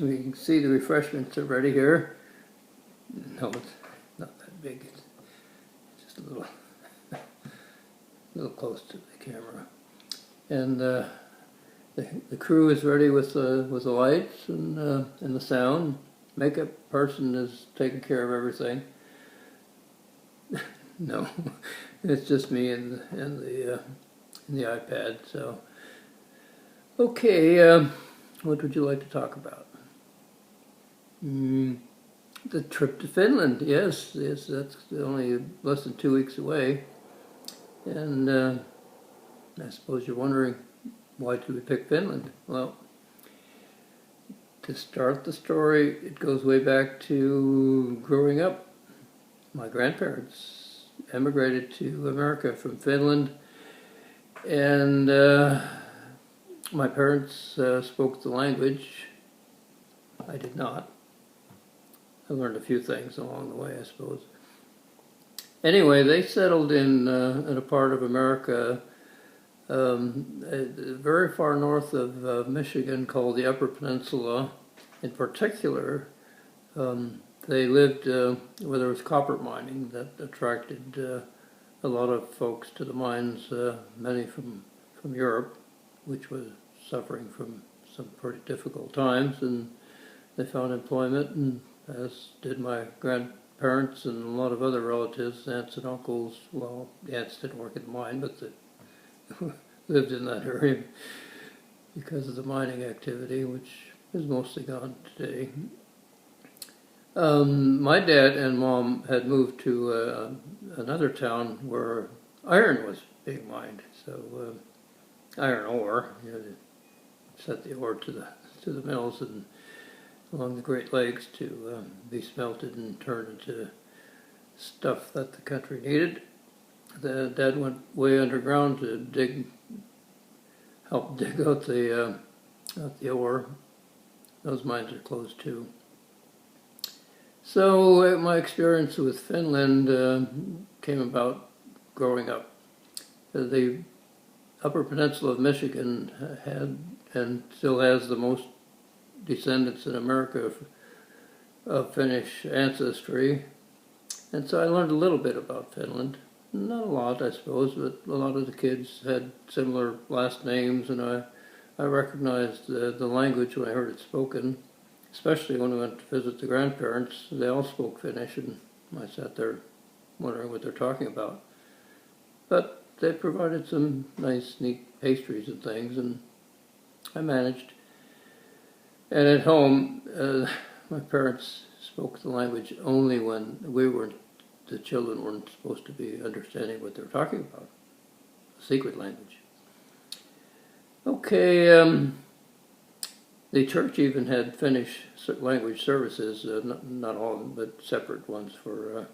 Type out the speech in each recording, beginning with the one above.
we can see the refreshments are ready here. No, it's not that big. It's just a little close to the camera. And the crew is ready with the lights and the sound. Makeup person is taking care of everything. No, it's just me and the iPad. So, okay, what would you like to talk about? The trip to Finland. Yes, that's only less than 2 weeks away, and I suppose you're wondering, why did we pick Finland? Well, to start the story, it goes way back to growing up. My grandparents emigrated to America from Finland, and my parents spoke the language. I did not. I learned a few things along the way, I suppose. Anyway, they settled in a part of America very far north of Michigan called the Upper Peninsula. In particular, they lived where there was copper mining that attracted a lot of folks to the mines, many from Europe, which was suffering from some pretty difficult times, and they found employment, and as did my grandparents and a lot of other relatives, aunts and uncles. Well, the aunts didn't work at the mine, but they lived in that area because of the mining activity, which is mostly gone today. My dad and mom had moved to another town where iron was being mined. So iron ore, you know, set the ore to the mills and along the Great Lakes to be smelted and turned into stuff that the country needed. Dad went way underground to help dig out the ore. Those mines are closed too. So my experience with Finland came about growing up. The Upper Peninsula of Michigan had and still has the most descendants in America of Finnish ancestry, and so I learned a little bit about Finland. Not a lot, I suppose, but a lot of the kids had similar last names, and I recognized the language when I heard it spoken, especially when we went to visit the grandparents. They all spoke Finnish, and I sat there wondering what they're talking about. But they provided some nice, neat pastries and things, and I managed. And at home, my parents spoke the language only when the children weren't supposed to be understanding what they were talking about. A secret language. Okay, the church even had Finnish language services, not all of them, but separate ones for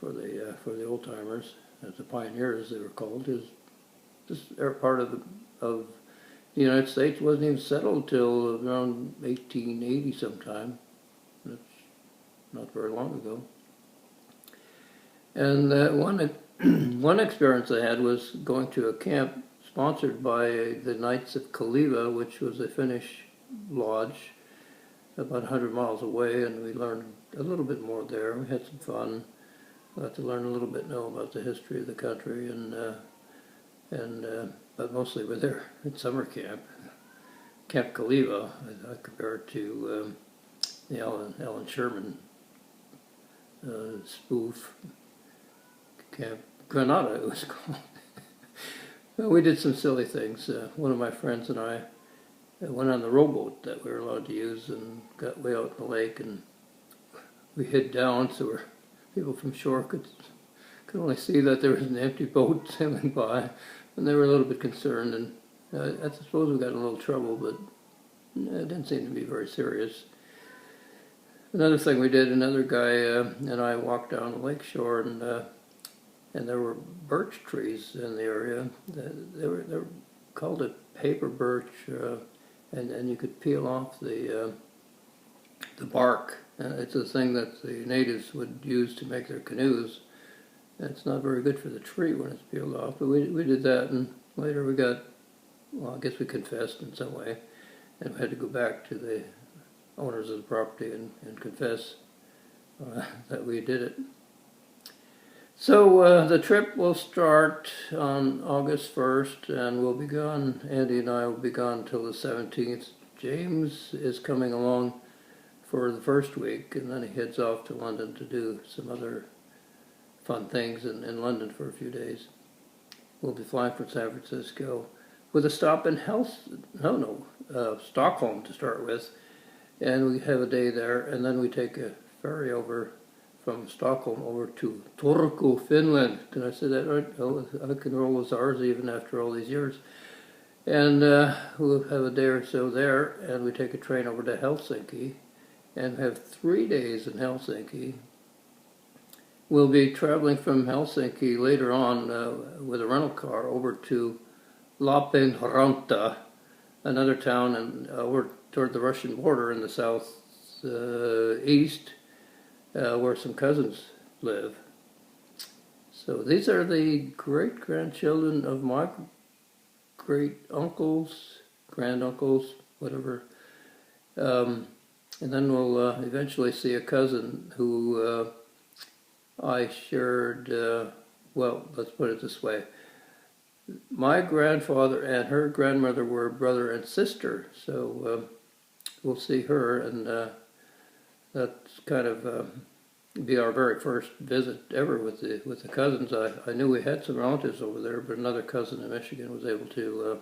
the old timers, the pioneers they were called. This part of the United States wasn't even settled till around 1880 sometime. That's not very long ago. And one experience I had was going to a camp sponsored by the Knights of Kaliva, which was a Finnish lodge about 100 miles away, and we learned a little bit more there. We had some fun. Got to learn a little bit about the history of the country, but mostly we're there at summer camp. Camp Kaliva, I compare it to the Alan Sherman spoof. Camp Granada, it was called. We did some silly things. One of my friends and I went on the rowboat that we were allowed to use and got way out in the lake, and we hid down so people from shore could only see that there was an empty boat sailing by, and they were a little bit concerned, and I suppose we got in a little trouble, but it didn't seem to be very serious. Another thing we did, another guy and I walked down the lake shore, and there were birch trees in the area. They were called a paper birch, and you could peel off the bark. It's a thing that the natives would use to make their canoes. And it's not very good for the tree when it's peeled off, but we did that, and later I guess we confessed in some way, and we had to go back to owners of the property and confess that we did it. So the trip will start on August 1st, and we'll be gone. Andy and I will be gone until the 17th. James is coming along for the first week, and then he heads off to London to do some other fun things in London for a few days. We'll be flying from San Francisco with a stop in Stockholm to start with, and we have a day there, and then we take a ferry over from Stockholm over to Turku, Finland. Can I say that right? Oh, I can roll those R's even after all these years. And we'll have a day or so there, and we take a train over to Helsinki, and have 3 days in Helsinki. We'll be traveling from Helsinki later on with a rental car over to Lappeenranta, another town over toward the Russian border in the southeast, where some cousins live. So these are the great-grandchildren of my great-uncles, granduncles, whatever. And then we'll eventually see a cousin who I shared, well, let's put it this way. My grandfather and her grandmother were brother and sister, so we'll see her, and that's kind of be our very first visit ever with the cousins. I knew we had some relatives over there, but another cousin in Michigan was able to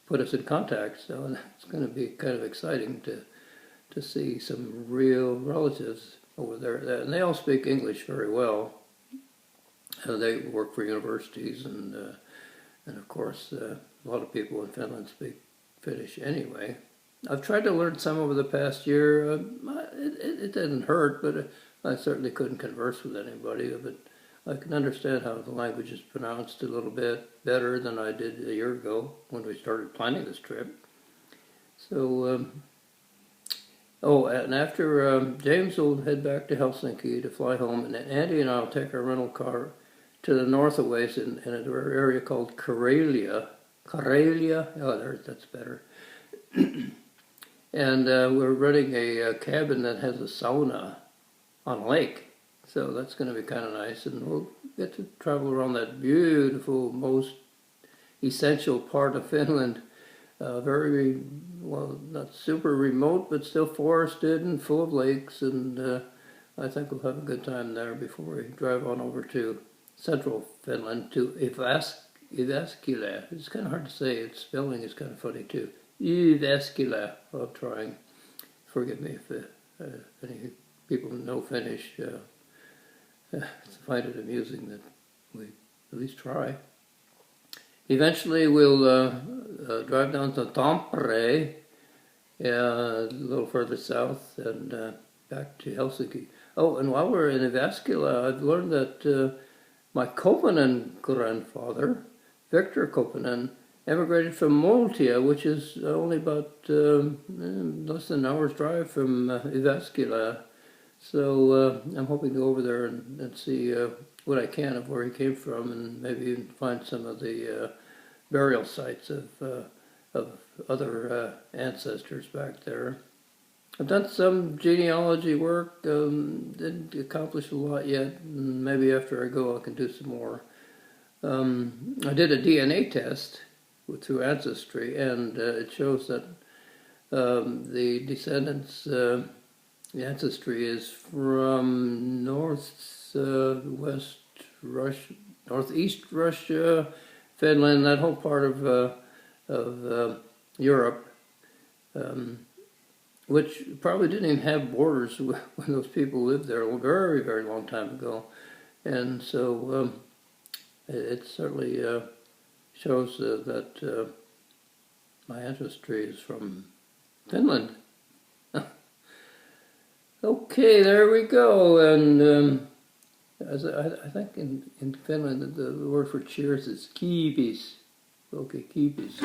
put us in contact, so it's going to be kind of exciting to see some real relatives over there. And they all speak English very well. They work for universities, and of course a lot of people in Finland speak Finnish anyway. I've tried to learn some over the past year. It didn't hurt, but I certainly couldn't converse with anybody. But I can understand how the language is pronounced a little bit better than I did a year ago when we started planning this trip. So, and after James will head back to Helsinki to fly home, and Andy and I will take our rental car to the north of ways in an area called Karelia. Oh, that's better. And we're renting a cabin that has a sauna on a lake. So that's going to be kind of nice. And we'll get to travel around that beautiful, most essential part of Finland. Very, well, not super remote, but still forested and full of lakes. And I think we'll have a good time there before we drive on over to central Finland to Jyväskylä. It's kind of hard to say. Its spelling is kind of funny too. Jyväskylä. I'm trying. Forgive me if any people who know Finnish find it amusing that we at least try. Eventually we'll drive down to Tampere, a little further south, and back to Helsinki. Oh, and while we're in Jyväskylä, I've learned that my Koponen grandfather, Victor Koponen, emigrated from Multia, which is only about less than an hour's drive from Jyväskylä. So I'm hoping to go over there and see what I can of where he came from, and maybe even find some of the burial sites of other ancestors back there. I've done some genealogy work, didn't accomplish a lot yet, and maybe after I go I can do some more. I did a DNA test through Ancestry, and it shows that the descendants, the ancestry is from northeast Russia, Finland, that whole part of Europe, which probably didn't even have borders when those people lived there a very, very long time ago. And so it certainly shows that my ancestry is from Finland. Okay, there we go. And as I think in Finland the word for cheers is kiipis. Okay, kiipis.